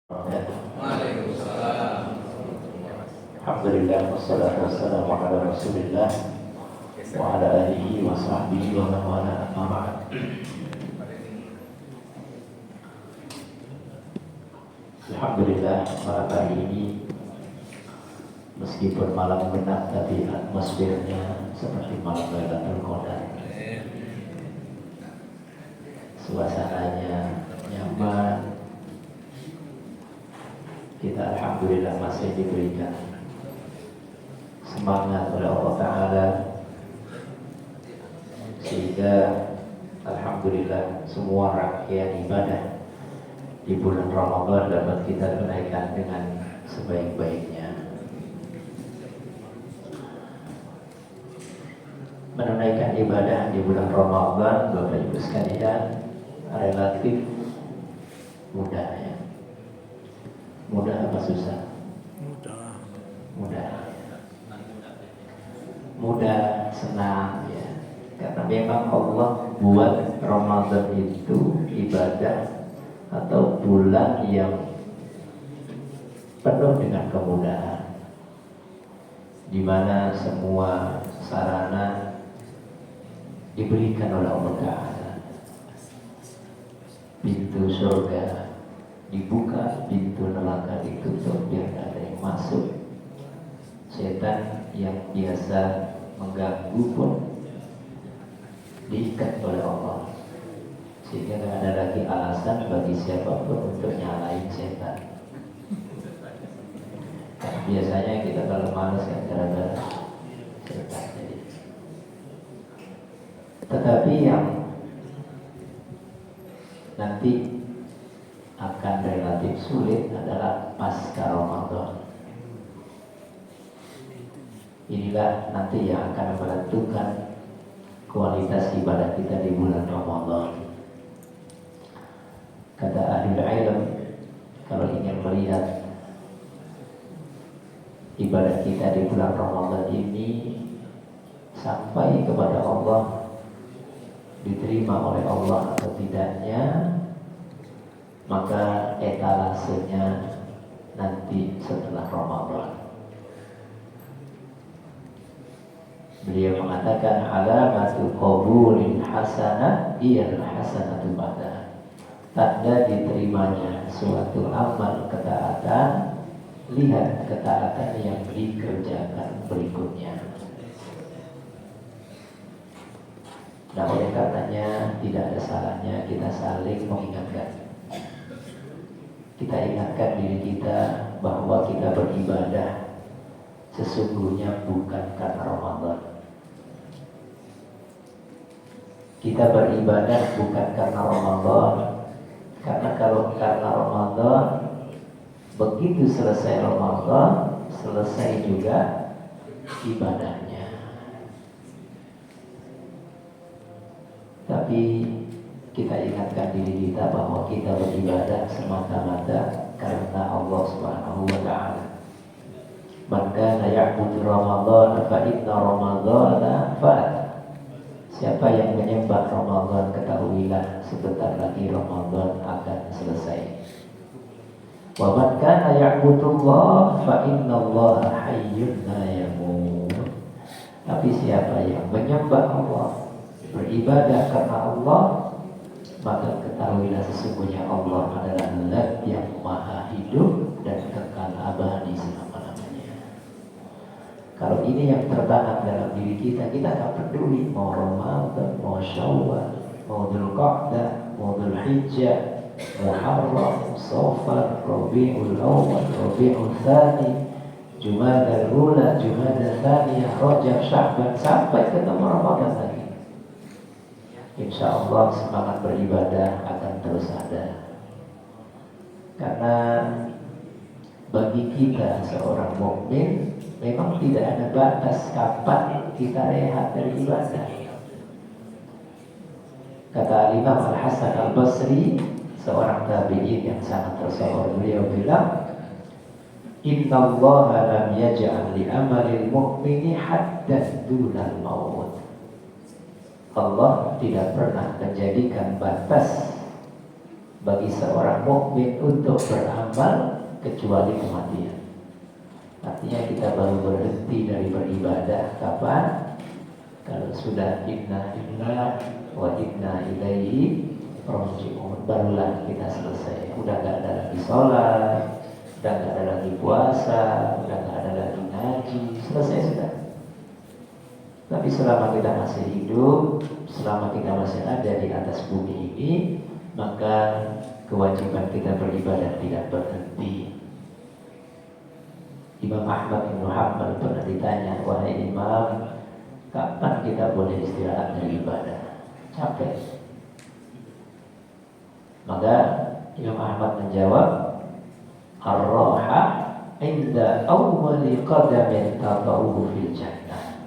Waalaikumsalam. Alhamdulillah wassalatu wassalamu ala Rasulillah wa ala alihi wa sahbihi wa man wala amma ba'd. Alhamdulillah malam hari ini meskipun malam genap tapi atmosfernya seperti malam Lailatul Qadar. Suasananya nyaman. Kita alhamdulillah masih diberikan semangat oleh Allah Ta'ala, sehingga alhamdulillah semua rangkaian ibadah di bulan Ramadan dapat kita tunaikan dengan sebaik-baiknya. Menunaikan ibadah di bulan Ramadan, Bapak Ibu sekalian, relatif mudah ya. Mudah apa susah? Mudah, senang ya. Karena memang Allah buat Ramadan itu ibadah atau bulan yang penuh dengan kemudahan, di mana semua sarana diberikan oleh Allah Ta'ala. Pintu surga dibuka, pintu neraka ditutup biar tidak ada yang masuk. Setan yang biasa mengganggu pun diikat oleh Allah, sehingga tidak ada lagi alasan bagi siapapun untuk nyalain setan. Karena biasanya kita kalau malas kan gara-gara setan. Tetapi yang nanti akan relatif sulit adalah pasca Ramadan. Inilah nanti yang akan menentukan kualitas ibadah kita di bulan Ramadan. Kata ahli ilmu, kalau ingin melihat ibadah kita di bulan Ramadan ini sampai kepada Allah, diterima oleh Allah atau tidaknya, maka etalasenya nanti setelah Ramadan. Beliau mengatakan alamatul qabulil hasanah iyal hasanatu ba'da. Tanda diterimanya suatu amal ketaatan, lihat ketaatan yang dikerjakan berikutnya. Nah, oleh karenanya tidak ada salahnya kita saling mengingatkan. Kita ingatkan diri kita bahwa kita beribadah sesungguhnya bukan karena Ramadan. Kita beribadah bukan karena Ramadan, karena kalau karena Ramadan, begitu selesai Ramadan, selesai juga ibadahnya. Tapi kita ingatkan diri kita bahwa kita beribadah semata-mata karena Allah Subhanahu wa Ta'ala. Man kana ya'budu Ramadan fa inna Ramadhana fat. Siapa yang menyembah Ramadan, ketahuilah sebentar lagi Ramadan akan selesai. Wa man kana ya'budu Allah fa inna Allah hayyun la yamut. Tapi siapa yang menyembah Allah, beribadah karena Allah, maka ketahuilah sesungguhnya Allah adalah Zat yang maha hidup dan kekal abadi selama-lamanya. Kalau ini yang tertanam dalam diri kita, kita tak peduli mau Ramadan, mau Syawal, mau Dzulqa'dah, mau Dzulhijjah, Muharram, Safar, Rabiul Awwal, Rabiul Tsani, Jumadal Ula, Jumadal Tsaniyah, Rajab, Sya'ban, sampai ketemu Ramadan lagi. Insya Allah semangat beribadah akan terus ada. Karena bagi kita seorang mukmin memang tidak ada batas kapan kita rehat dari ibadah. Kata Imam Al-Hasan Al-Basri, seorang tabi'in yang sangat tersohor, beliau bilang, Inna Allah lam yaj'al li amalil mu'mini haddan dunal maut. Allah tidak pernah menjadikan batas bagi seorang mukmin untuk beramal kecuali kematian. Artinya kita baru berhenti dari beribadah kapan? Kalau sudah inna lillahi wa inna ilaihi raji'un, barulah kita selesai. Udah gak ada lagi sholat, udah gak ada lagi puasa, udah gak ada lagi ngaji, selesai sudah. Tapi selama kita masih hidup, selama kita masih ada di atas bumi ini, maka kewajiban kita beribadah tidak berhenti. Imam Ahmad bin Hanbal pernah ditanya, wahai Imam, kapan kita boleh istirahat dari ibadah? Capek. Maka Imam Ahmad menjawab, ar-raha inda awwali qadamin tata'uhu fil jannah.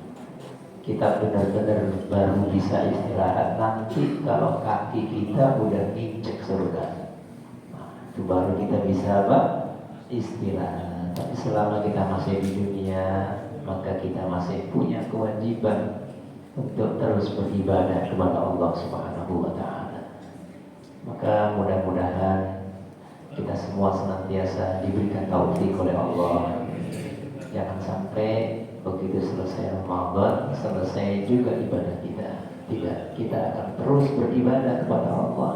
Kita benar-benar baru bisa istirahat nanti kalau kaki kita udah nginjek surga. Nah, itu baru kita bisa apa? Istirahat. Tapi selama kita masih di dunia, maka kita masih punya kewajiban untuk terus beribadah kepada Allah Subhanahu wa Ta'ala. Maka mudah-mudahan kita semua senantiasa diberikan taufik oleh Allah. Jangan sampai begitu selesai Ramadan, selesai juga ibadah kita. Tidak, kita akan terus beribadah kepada Allah.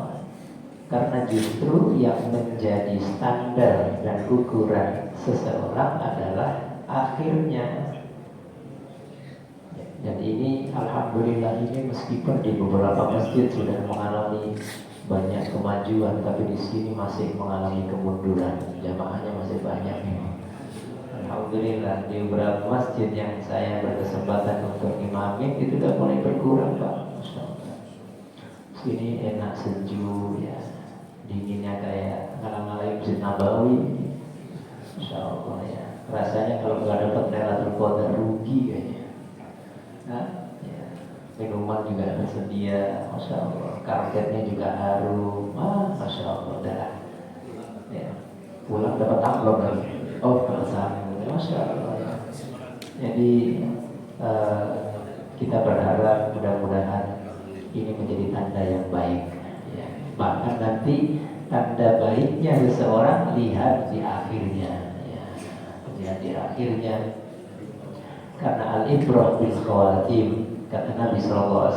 Karena justru yang menjadi standar dan ukuran seseorang adalah akhirnya. Dan ini alhamdulillah ini meskipun di beberapa masjid sudah mengalami banyak kemajuan, tapi di sini masih mengalami kemunduran. Jamaahnya masih banyak. Alhamdulillah di beberapa masjid yang saya berkesempatan untuk imamin itu sudah mulai berkurang, Pak. Masya Allah. Sini enak sejuk ya, dinginnya kayak ngalang-ngalang Masjid Nabawi. Masya Allah ya. Rasanya kalau nggak dapat Lailatul Qadar rugi kayaknya. Nah, ya. Minuman juga tersedia, Masya Allah. Karpetnya juga harum, Masya Allah. Dah. Ya. Pulang dapat amplop lagi. Oh, perasaan, Masya Allah. Ya. Jadi kita berharap mudah-mudahan ini menjadi tanda yang baik. Ya. Bahkan nanti tanda baiknya seseorang lihat di akhirnya. Ya. Lihat di akhirnya. Karena al-ibrah bil khawatim, kata Nabi SAW,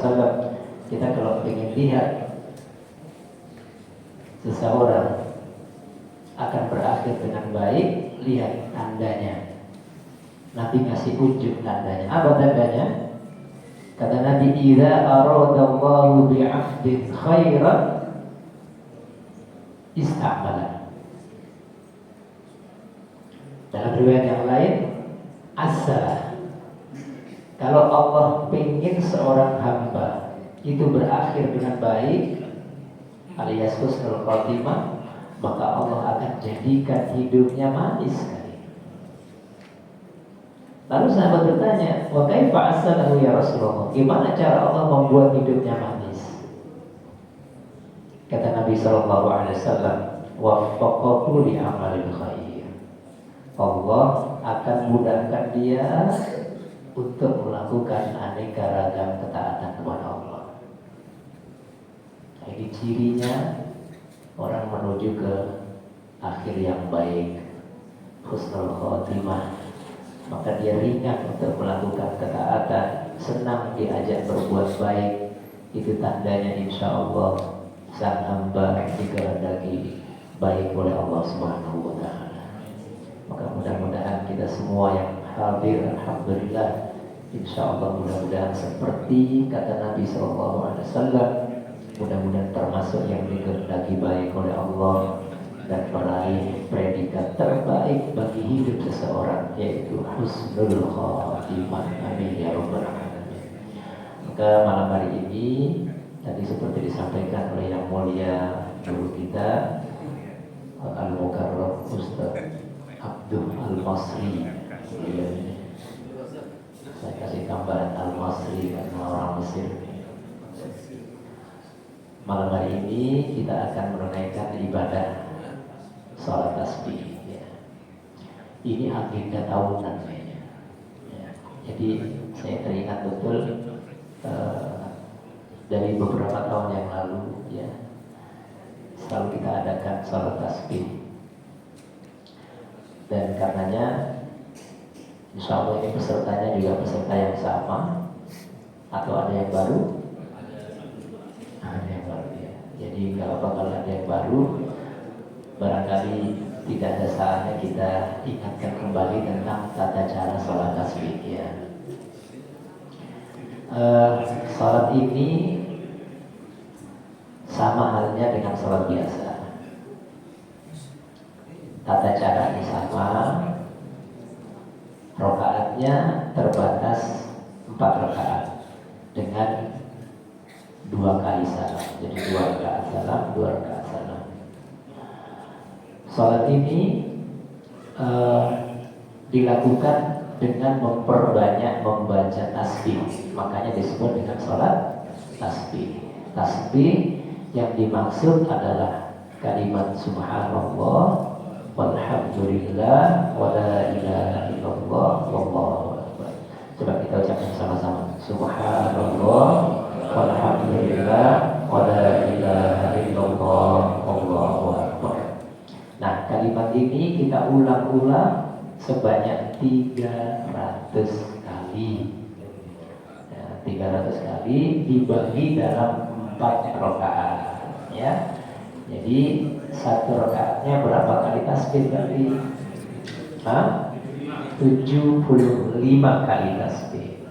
kita kalau ingin lihat seseorang akan berakhir dengan baik, lihat tandanya. Nabi ngasih unjuk tandanya. Apa tandanya? Kata Nabi, idza aradallahu bi'abdin khairan istamala. Dalam riwayat yang lain, as-salah. Kalau Allah ingin seorang hamba itu berakhir dengan baik, alias husnul khotimah, maka Allah akan jadikan hidupnya manis sekali. Lalu sahabat bertanya, wa kaifa asalahu ya Rasulullah? Gimana cara Allah membuat hidupnya manis? Kata Nabi sallallahu alaihi wasallam, waffaqahu li amalil khair. Allah akan mudahkan dia untuk melakukan aneka ragam ketaatan kepada Allah. Ini cirinya orang menuju ke akhir yang baik, husnul khotimah. Maka dia ringan untuk melakukan ketaatan, senang diajak berbuat baik. Itu tandanya insya Allah sang hamba dikehendaki baik oleh Allah Subhanahu wa Ta'ala. Maka mudah-mudahan kita semua yang hadir, alhamdulillah, insya Allah mudah-mudahan seperti kata Nabi SAW, mudah-mudahan termasuk yang dikehendaki baik oleh Allah dan meraih predikat terbaik bagi hidup seseorang, yaitu husnul khotimah. Amin ya rabbal alamin. Maka malam hari ini tadi seperti disampaikan oleh yang mulia guru kita Al-Mukarram Ustaz Abdul Al-Masri. Saya kasih gambaran Al-Masri karena orang Mesir. Malam hari ini kita akan menunaikan ibadah salat tasbih. Ya. Ini agenda tahunan kayaknya. Ya. Jadi saya teringat betul dari beberapa tahun yang lalu, ya, selalu kita adakan salat tasbih. Dan karenanya insya Allah ini pesertanya juga peserta yang sama atau ada yang baru? Ada yang baru ya. Jadi kalau ada yang baru, barangkali tidak ada saatnya kita ingatkan kembali tentang tata cara salat tasbih ya. Salat ini sama halnya dengan salat biasa. Tata caranya sama, rakaatnya terbatas 4 rakaat dengan 2 kali salam. Jadi 2 rakaat salam, 2 rakaat salam. Salat ini dilakukan dengan memperbanyak membaca tasbih. Makanya disebut dengan salat tasbih. Tasbih yang dimaksud adalah kalimat subhanallah walhamdulillah wala ilaha illallah wallahu akbar. Coba kita ucapkan sama-sama. Subhanallah walhamdulillah wala ilaha illallah wallahu akbar. Nah, kalimat ini kita ulang-ulang sebanyak 300 kali. Ya, 300 kali dibagi dalam 4 rakaat. Ya. Jadi 1 rakaatnya berapa kali tasbih berarti? 75 kali tasbih.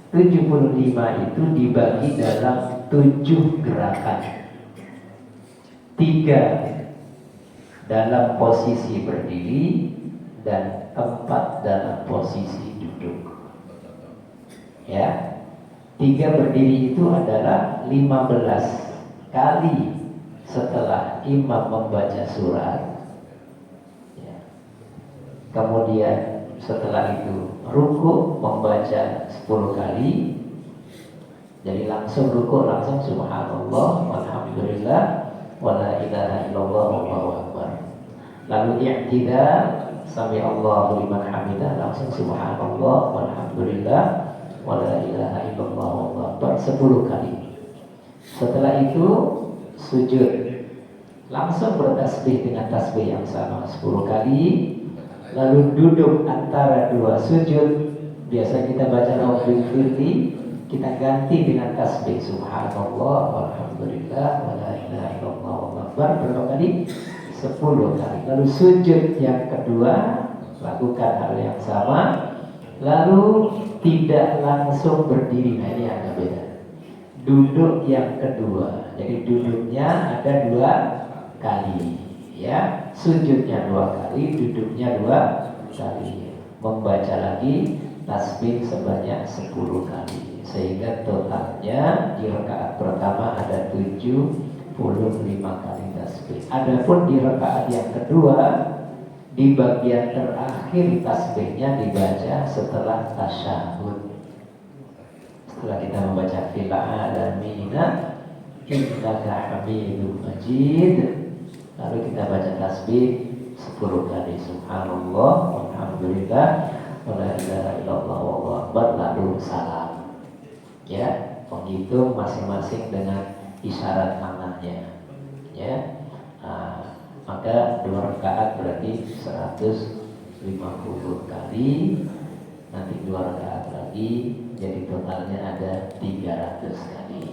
75 itu dibagi dalam 7 gerakan. 3 dalam posisi berdiri dan 4 dalam posisi duduk. Ya. 3 berdiri itu adalah 15 kali setelah imam membaca surat, ya. Kemudian setelah itu ruku membaca 10 kali. Jadi langsung ruku, langsung subhanallah walhamdulillah wala ilaha illallah wallahu akbar. Lalu i'tidal sami Allahu liman hamidah, langsung subhanallah walhamdulillah wala ilaha illallah wallahu akbar 10 kali. Setelah itu sujud, langsung bertasbih dengan tasbih yang sama 10 kali. Lalu duduk antara 2 sujud, biasa kita baca Rabbil firli, kita ganti dengan tasbih subhanallah walhamdulillah wala ilaha illallah wallahu akbar berapa kali? 10 kali. Lalu sujud yang kedua, lakukan hal yang sama. Lalu tidak langsung berdiri, nah ini agak beda. Duduk yang kedua, jadi duduknya ada 2 kali, ya. Sujudnya 2 kali, duduknya 2 kali. Membaca lagi tasbih sebanyak 10 kali, sehingga totalnya di rakaat pertama ada 75 kali tasbih. Adapun di rakaat yang kedua, di bagian terakhir tasbihnya dibaca setelah tasyahud. Setelah kita membaca fil alamina innaka hamidum majid, lalu kita baca tasbih 10 kali subhanallah walhamdulillah wala ilaha illallah wallahu akbar, lalu salam. Ya, menghitung masing-masing dengan isyarat tangannya. Ya. Maka 2 rakaat berarti 150 kali. Nanti 2 rakaat lagi, jadi totalnya ada 300 kali.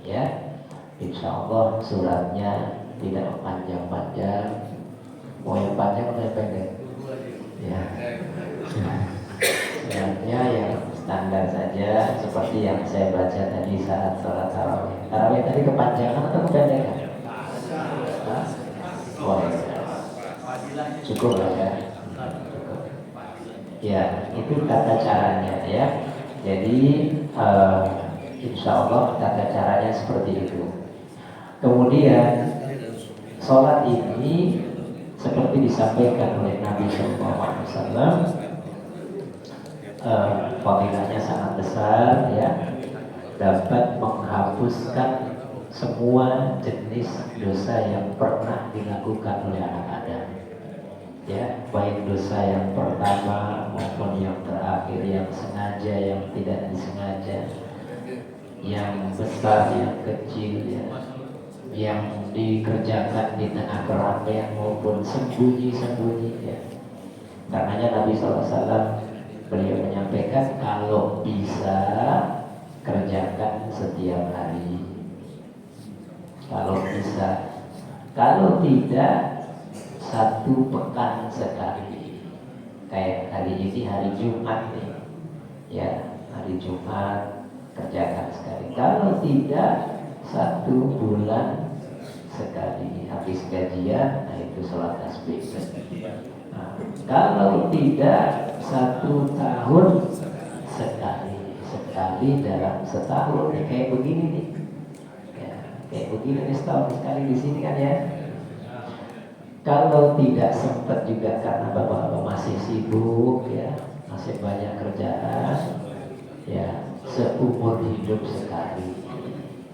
Ya, insya Allah suratnya tidak panjang-panjang. Mau yang panjang atau yang pendek? Ya, suratnya yang standar saja, seperti yang saya baca tadi saat sholat tarawih. Tarawih tadi kepanjangan atau kependekan? Oh, ya. Cukup lah ya. Ya, itu tata caranya ya. Jadi insya Allah tata caranya seperti itu. Kemudian sholat ini seperti disampaikan oleh Nabi SAW, fadilahnya sangat besar ya, dapat menghapuskan semua jenis dosa yang pernah dilakukan oleh anak Adam. Ya, baik dosa yang pertama maupun yang terakhir, yang sengaja, yang tidak disengaja, yang besar, yang kecil, ya, yang dikerjakan di tengah keramaian maupun sembunyi-sembunyi ya. Karenanya Nabi SAW beliau menyampaikan kalau bisa kerjakan setiap hari. Kalau bisa, kalau tidak 1 pekan sekali. Kayak hari ini hari Jumat nih, ya hari Jumat kerjakan sekali. Kalau tidak 1 bulan sekali. Habis gajian, nah itu sholat tasbih. Nah, kalau tidak 1 tahun sekali, sekali dalam setahun. Ya, kayak begini nih, ya, kayak begini nih setahun sekali di sini kan ya. Kalau tidak sempat juga karena bapak-bapak masih sibuk ya, masih banyak kerjaan, ya seumur hidup sekali.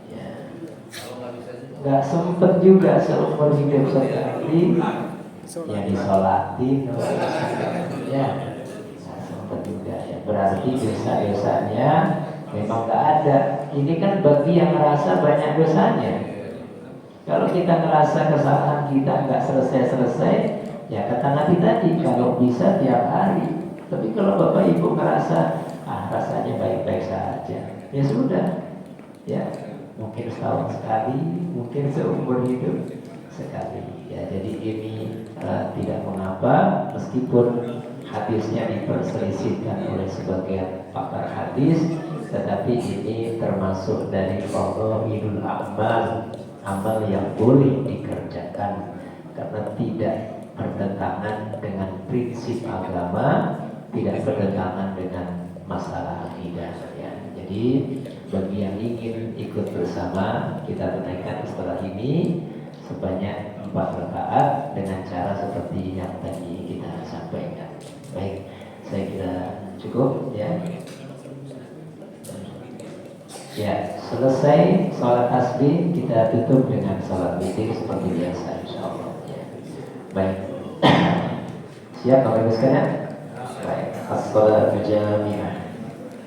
Ya, nggak sempet juga seumur hidup sekali. Ya disolatin, ya nggak sempet juga ya. Berarti dosa-dosanya memang nggak ada. Ini kan bagi yang merasa banyak dosanya. Kalau kita ngerasa kesalahan kita nggak selesai-selesai, ya kata Nabi tadi, kalau bisa tiap hari. Tapi kalau Bapak Ibu ngerasa, rasanya baik-baik saja, ya sudah, ya mungkin setahun sekali, mungkin seumur hidup sekali. Ya jadi ini tidak mengapa, meskipun hadisnya diperselisihkan oleh sebagian pakar hadis, tetapi ini termasuk dari fadhailul a'mal, amal yang boleh dikerjakan karena tidak bertentangan dengan prinsip agama, tidak bertentangan dengan masalah akidah ya. Jadi bagi yang ingin ikut bersama, kita tunaikan setelah ini sebanyak 4 rakaat dengan cara seperti yang tadi kita sampaikan. Baik, saya kira cukup ya. Ya, selesai sholat tasbih, kita tutup dengan sholat witir seperti biasa, insyaallah. Ya. Baik. Siap Bapak Ibu sekalian? Baik. As-shalatu jami'ah.